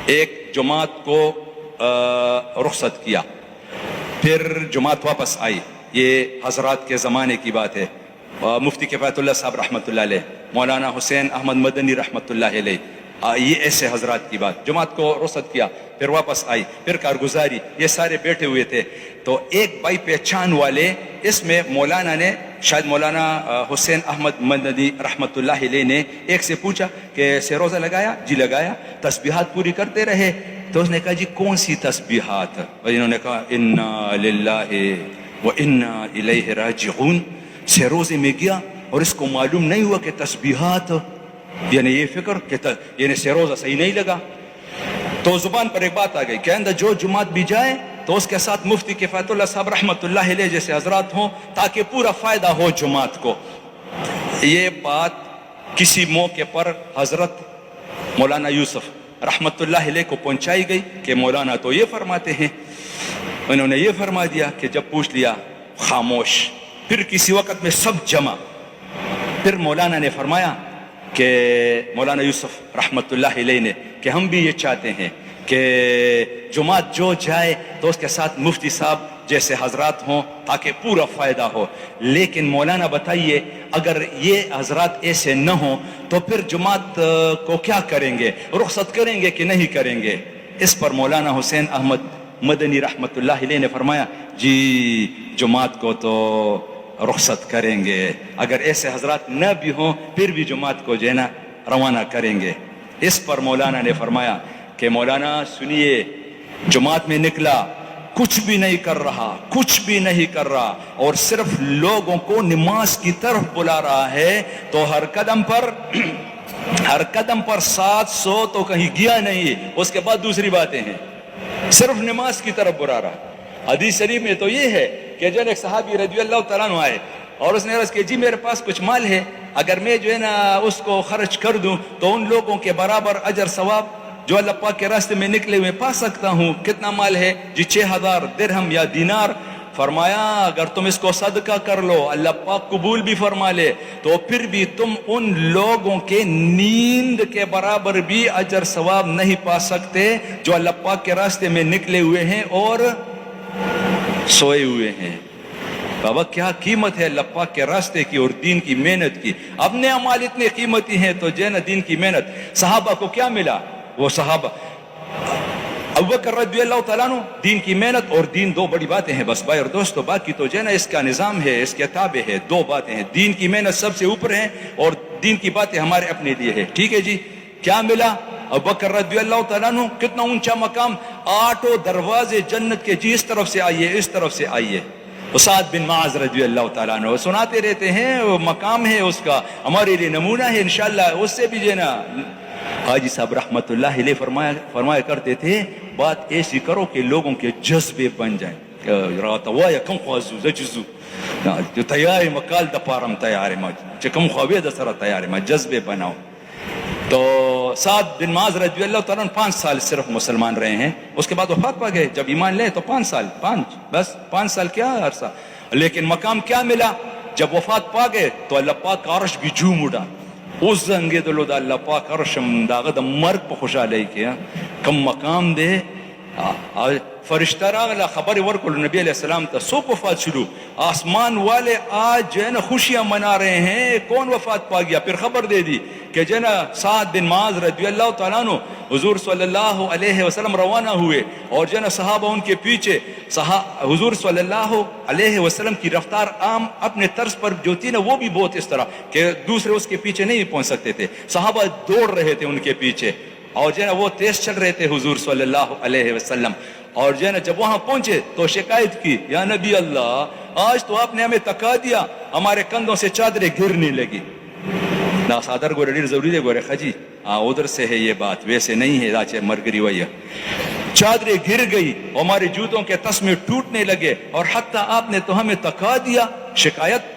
ایک جماعت کو رخصت کیا، پھر جماعت واپس آئی. یہ حضرات کے زمانے کی بات ہے. مفتی کفایت اللہ صاحب رحمۃ اللہ علیہ، مولانا حسین احمد مدنی رحمۃ اللہ علیہ، یہ ایسے حضرات کی بات. جماعت کو رخصت کیا، پھر واپس آئی، پھر کارگزاری، یہ سارے بیٹھے ہوئے تھے. تو ایک بھائی پہچان والے، اس میں مولانا نے، شاید مولانا حسین احمد مدنی رحمۃ اللہ علیہ نے ایک سے پوچھا کہ سے روزہ لگایا؟ جی لگایا. تسبیحات پوری کرتے رہے؟ تو اس نے کہا جی کون سی تسبیحات؟ اور انہوں نے کہا انا للہ و انا الیہ راجعون. سے روزے میں گیا اور اس کو معلوم نہیں ہوا کہ تسبیحات، یعنی یہ فکر کہ یعنی سے روزہ صحیح نہیں لگا. تو زبان پر ایک بات آ گئی کہ اندر جو جماعت بھی جائے تو اس کے ساتھ مفتی کفایت اللہ صاحب رحمۃ اللہ علیہ جیسے حضرات ہوں تاکہ پورا فائدہ ہو جماعت کو. یہ بات کسی موقع پر حضرت مولانا یوسف رحمۃ اللہ علیہ کو پہنچائی گئی کہ مولانا تو یہ فرماتے ہیں. انہوں نے یہ فرما دیا کہ جب پوچھ لیا خاموش. پھر کسی وقت میں سب جمع. پھر مولانا نے فرمایا کہ مولانا یوسف رحمۃ اللہ علیہ نے کہ ہم بھی یہ چاہتے ہیں کہ جماعت جو جائے تو اس کے ساتھ مفتی صاحب جیسے حضرات ہوں تاکہ پورا فائدہ ہو. لیکن مولانا بتائیے اگر یہ حضرات ایسے نہ ہوں تو پھر جماعت کو کیا کریں گے؟ رخصت کریں گے کہ نہیں کریں گے؟ اس پر مولانا حسین احمد مدنی رحمۃ اللہ علیہ نے فرمایا جی جماعت کو تو رخصت کریں گے. اگر ایسے حضرات نہ بھی ہوں پھر بھی جماعت کو جو ہے نا روانہ کریں گے. اس پر مولانا نے فرمایا کہ مولانا سنیے، جماعت میں نکلا، کچھ بھی نہیں کر رہا، کچھ بھی نہیں کر رہا، اور صرف لوگوں کو نماز کی طرف بلا رہا ہے. تو ہر قدم پر 700 تو کہیں گیا نہیں. اس کے بعد دوسری باتیں ہیں، صرف نماز کی طرف بلا رہا. حدیث شریف میں تو یہ ہے کہ جو ایک صحابی رضی اللہ تعالیٰ عنہ آئے اور اس نے عرض کہ جی میرے پاس کچھ مال ہے، اگر میں جو ہے نا اس کو خرچ کر دوں تو ان لوگوں کے برابر اجر ثواب جو اللہ پاک کے راستے میں نکلے ہوئے پا سکتا ہوں. کتنا مال ہے؟ جی 6000 درہم یا دینار. فرمایا اگر تم اس کو صدقہ کر لو اللہ پاک قبول بھی فرما لے تو پھر بھی تم ان لوگوں کے نیند کے برابر بھی اجر ثواب نہیں پا سکتے جو اللہ پاک کے راستے میں نکلے ہوئے ہیں اور سوئے ہوئے ہیں. بابا کیا قیمت ہے اللہ پاک کے راستے کی اور دین کی محنت کی. اپنے اعمال اتنے قیمتی ہیں تو جو ہے نا دین کی محنت. صحابہ کو کیا ملا؟ وہ صحابہ ابوبکر رضی اللہ تعالیٰ عنہ، دین کی محنت اور دین، دو بڑی باتیں ہیں بس بھائی اور دوستو. باقی تو جو ہے نا اس کا نظام ہے، اس کے تابع ہے. دو باتیں ہیں، دین کی محنت سب سے اوپر ہے اور دین کی باتیں ہمارے اپنے لیے ہے. ٹھیک ہے جی. کیا ملا؟ ابوبکر رضی اللہ تعالیٰ عنہ کتنا اونچا مقام، 8 دروازے جنت کے، جی اس طرف سے آئیے اس طرف سے آئیے. سعد بن معاذ رضی اللہ تعالیٰ عنہ سناتے رہتے ہیں، وہ مقام ہے اس کا، ہمارے لیے نمونہ ہے انشاءاللہ. اس سے بھی جو ہے نا حاجی صاحب رحمۃ اللہ علیہ فرمایا کرتے تھے بات ایسی کرو کہ لوگوں کے جذبے بن جائیں. راتوایا کم خوازو زجزو جو تیار مقال دا پارم تیار ما کم خواوی دا سر تیار ما جذبے بناؤ. تو سعد بن معاذ رضی اللہ تعالیٰ 5 سال صرف مسلمان رہے ہیں. اس کے بعد وفات پا گئے. جب ایمان لے تو 5 سال، بس 5 سال کیا عرصہ. لیکن مقام کیا ملا؟ جب وفات پا گئے تو اللہ پاک کا عرش بھی جھوم اٹھا. اس زنگے دلو دا اللہ پاک عرشم داغ دا مرگ پا خوشحالی کیا. کم مقام دے فرشتہ راغلا خبر ورکل نبی علیہ السلام تا سوک وفات شروع. آسمان والے آج جو ہے نا خوشیاں منا رہے ہیں. کون وفات پا گیا؟ پھر خبر دے دی کہ جو ہے نا سعد بن معاذ رضی اللہ تعالیٰ عنہ حضور صلی اللہ علیہ وسلم روانہ ہوئے اور جو ہے نا صحابہ ان کے پیچھے. حضور صلی اللہ علیہ وسلم کی رفتار عام اپنے طرز پر جو تھی نا وہ بھی بہت اس طرح کہ دوسرے اس کے پیچھے نہیں پہنچ سکتے تھے. صحابہ دوڑ رہے تھے ان کے پیچھے اور جو ہے نا وہ تیز چل رہے تھے حضور صلی اللہ علیہ وسلم. اور جو ہے نا جب وہاں پہنچے تو شکایت کی یا نبی اللہ آج تو آپ نے ہمیں تکا دیا، ہمارے کندھوں سے چادریں گرنے لگی. نا صادر گورے ڈیر ضروری ہے گورے خجی ادھر سے ہے یہ بات، ویسے نہیں ہے. راچے مرگری ویا چادریں گر گئی، ہمارے جوتوں کے تسمے ٹوٹنے لگے اور حتیٰ آپ نے تو ہمیں تکا دیا. شکایت.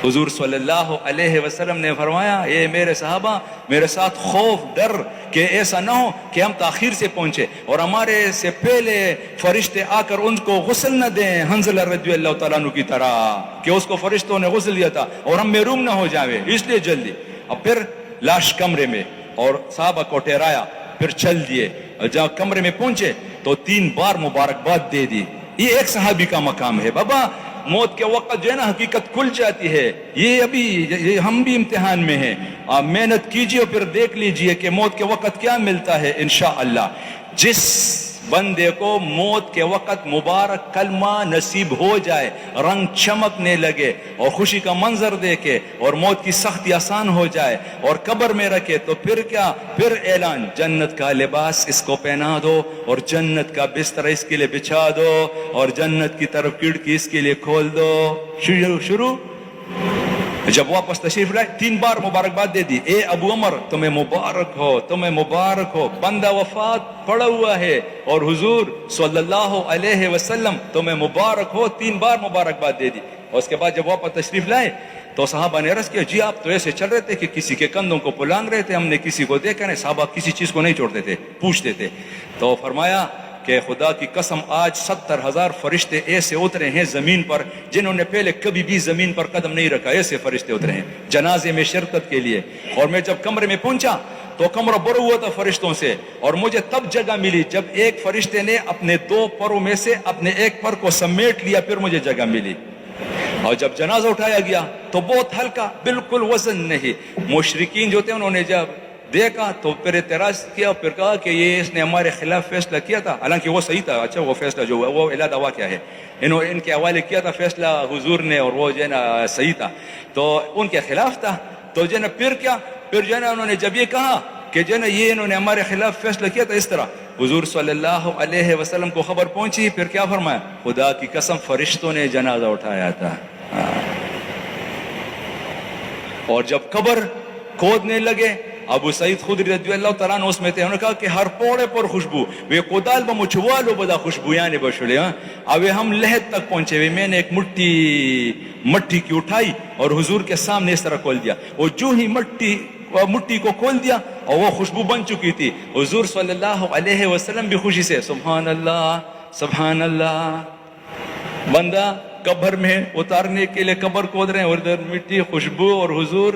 حضور صلی اللہ علیہ وسلم نے فرمایا اے میرے صحابہ میرے ساتھ خوف ڈر کہ ایسا نہ ہو کہ ہم تاخیر سے پہنچے اور ہمارے سے پہلے فرشتے آ کر ان کو غسل نہ دیں حنظلہ رضی اللہ تعالیٰ عنہ کی طرح کہ اس کو فرشتوں نے غسل دیا تھا اور ہم محروم نہ ہو جاوے، اس لیے جلدی. اب پھر لاش کمرے میں اور صحابہ کو ٹھہرایا پھر چل دیے، اور جب کمرے میں پہنچے تو 3 بار مبارکباد دے دی. یہ ایک صحابی کا مقام ہے. بابا موت کے وقت جو ہے نا حقیقت کھل جاتی ہے. یہ ابھی ہم بھی امتحان میں ہیں. آپ محنت کیجئے اور پھر دیکھ لیجئے کہ موت کے وقت کیا ملتا ہے. انشاءاللہ جس بندے کو موت کے وقت مبارک کلمہ نصیب ہو جائے، رنگ چمکنے لگے اور خوشی کا منظر دیکھے اور موت کی سختی آسان ہو جائے اور قبر میں رکھے، تو پھر کیا؟ پھر اعلان، جنت کا لباس اس کو پہنا دو اور جنت کا بستر اس کے لیے بچھا دو اور جنت کی طرف کھڑکی اس کے لیے کھول دو. شروع. جب واپس تشریف لائے 3 بار مبارکباد دے دی. اے ابو عمر تمہیں مبارک ہو، تمہیں مبارک ہو، بندہ وفات پڑا ہوا ہے اور حضور صلی اللہ علیہ وسلم تمہیں مبارک ہو. 3 بار مبارکباد دے دی. اور اس کے بعد جب واپس تشریف لائے تو صحابہ نے عرض کیا، جی آپ تو ایسے چل رہے تھے کہ کسی کے کندھوں کو پلانگ رہے تھے، ہم نے کسی کو دیکھا نہیں. صحابہ کسی چیز کو نہیں چھوڑتے تھے، پوچھتے تھے. تو فرمایا کہ خدا کی قسم آج 70,000 فرشتے ایسے اترے ہیں زمین پر جنہوں نے پہلے کبھی بھی زمین پر قدم نہیں رکھا. ایسے فرشتے اترے ہیں جنازے میں شرکت کے لیے. اور میں جب کمرے میں پہنچا تو کمرہ بھرا ہوا تھا فرشتوں سے، اور مجھے تب جگہ ملی جب ایک فرشتے نے اپنے 2 پروں میں سے اپنے ایک پر کو سمیٹ لیا، پھر مجھے جگہ ملی. اور جب جنازہ اٹھایا گیا تو بہت ہلکا، بالکل وزن نہیں. مشرکین جو تھے انہوں نے جب دیکھا تو پھر اعتراض کیا، پھر کہا کہ یہ اس نے ہمارے خلاف فیصلہ کیا تھا، حالانکہ وہ صحیح تھا. اچھا وہ فیصلہ جو ہوا وہ علیحدہ واقعہ ہے، انہوں ان کے حوالے کیا تھا فیصلہ حضور نے، اور وہ جو ہے نا صحیح تھا، تو ان کے خلاف تھا. تو جو ہے نا پھر کیا، پھر جو ہے نا انہوں نے جب یہ کہا کہ جو ہے نا یہ انہوں نے ہمارے خلاف فیصلہ کیا تھا اس طرح، حضور صلی اللہ علیہ وسلم کو خبر پہنچی. پھر کیا فرمایا؟ خدا کی قسم فرشتوں نے جنازہ اٹھایا تھا. اور جب قبر کھودنے لگے، ابو سعید خدری رضی اللہ تعالیٰ عنہ اس میں تھے، انہوں نے کہا کہ ہر پوڑے پر خوشبو وے کودال بمچوالو بدا خوشبو یعنی بشلے. اب ہم لہد تک پہنچے ہوئے. میں نے ایک مٹی کی اٹھائی اور حضور کے سامنے اس طرح کھول دیا. وہ جو ہی مٹی کو کھول دیا اور وہ خوشبو بن چکی تھی. حضور صلی اللہ علیہ وسلم بھی خوشی سے سبحان اللہ سبحان اللہ. بندہ قبر میں اتارنے کے لیے قبر کھود رہے ہیں اور ادھر مٹی خوشبو اور حضور.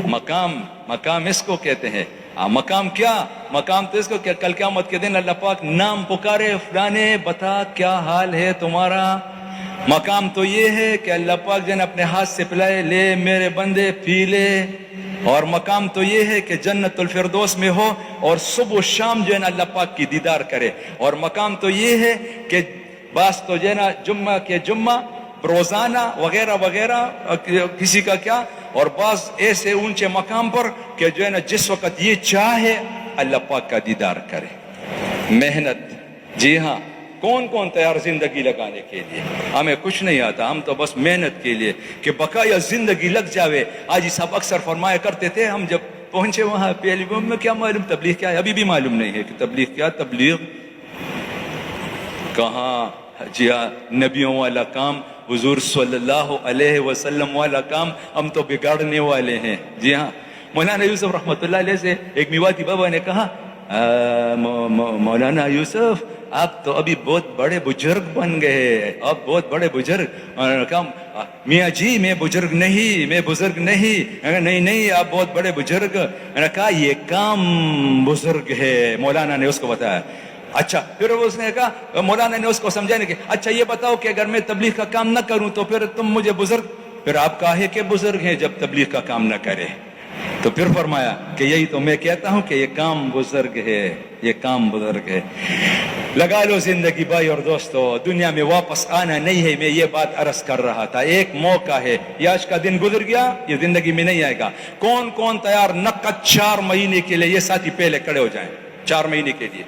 مقام اس کو کہتے ہیں. مقام کیا؟ مقام تو اس کو کہ کل قیامت کے دن اللہ پاک نام پکارے، فلانے بتا کیا حال ہے تمہارا. مقام تو یہ ہے کہ اللہ پاک جن اپنے ہاتھ سے پلائے، لے میرے بندے پی لے. اور مقام تو یہ ہے کہ جنت الفردوس میں ہو اور صبح و شام جو ہے نا اللہ پاک کی دیدار کرے. اور مقام تو یہ ہے کہ بس تو جو ہے نا جمعہ کے جمعہ روزانہ وغیرہ وغیرہ کسی کا کیا، اور بعض ایسے اونچے مقام پر کہ جو ہے نا جس وقت یہ چاہے اللہ پاک کا دیدار کرے. محنت، جی ہاں، کون تیار زندگی لگانے کے لیے؟ ہمیں کچھ نہیں آتا، ہم تو بس محنت کے لیے کہ بقایا زندگی لگ جاوے. آج صاحب اکثر فرمایا کرتے تھے، ہم جب پہنچے وہاں پہلی میں کیا معلوم تبلیغ کیا ہے، ابھی بھی معلوم نہیں ہے کہ تبلیغ کیا. تبلیغ کہاں؟ جی ہاں، نبیوں والا کام، حضور صلی اللہ علیہ وسلم والا کام ہم تو بگاڑنے والے ہیں. جی ہاں، مولانا یوسف رحمۃ اللہ علیہ سے ایک میواتی بابا نے کہا، مولانا یوسف آپ تو ابھی بہت بڑے بزرگ بن گئے، آپ بہت بڑے بزرگ. کہا میاں جی میں بزرگ نہیں. نہیں آپ بہت بڑے بزرگ. میں نے کہا یہ کام بزرگ ہے. مولانا نے اس کو بتایا. اچھا پھر اس نے کہا، مولانا نے اس کو سمجھانے کہ اچھا یہ بتاؤ کہ اگر میں تبلیغ کا کام نہ کروں تو پھر تم مجھے بزرگ، پھر آپ کاہے کہ بزرگ ہیں جب تبلیغ کا کام نہ کرے. تو پھر فرمایا کہ یہی تو میں کہتا ہوں کہ یہ کام بزرگ ہے، یہ کام بزرگ ہے. لگا لو زندگی بھائی اور دوستو، دنیا میں واپس آنا نہیں ہے. میں یہ بات عرض کر رہا تھا، ایک موقع ہے، یہ آج کا دن گزر گیا، یہ زندگی میں نہیں آئے گا. کون تیار نقد 4 مہینے کے لیے؟ یہ ساتھی پہلے کھڑے ہو جائیں. 4 مہینے کے لیے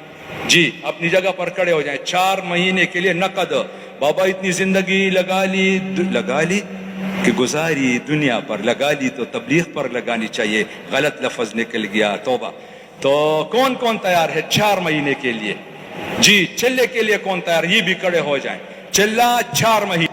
جی اپنی جگہ پر کھڑے ہو جائیں. 4 مہینے کے لیے نقد. بابا اتنی زندگی لگا لی کہ گزاری دنیا پر، لگا لی تو تبلیغ پر لگانی چاہیے. غلط لفظ نکل گیا، توبہ. تو کون تیار ہے 4 مہینے کے لیے؟ جی چلے کے لیے کون تیار؟ یہ بھی کھڑے ہو جائیں. چلا 4 مہینے.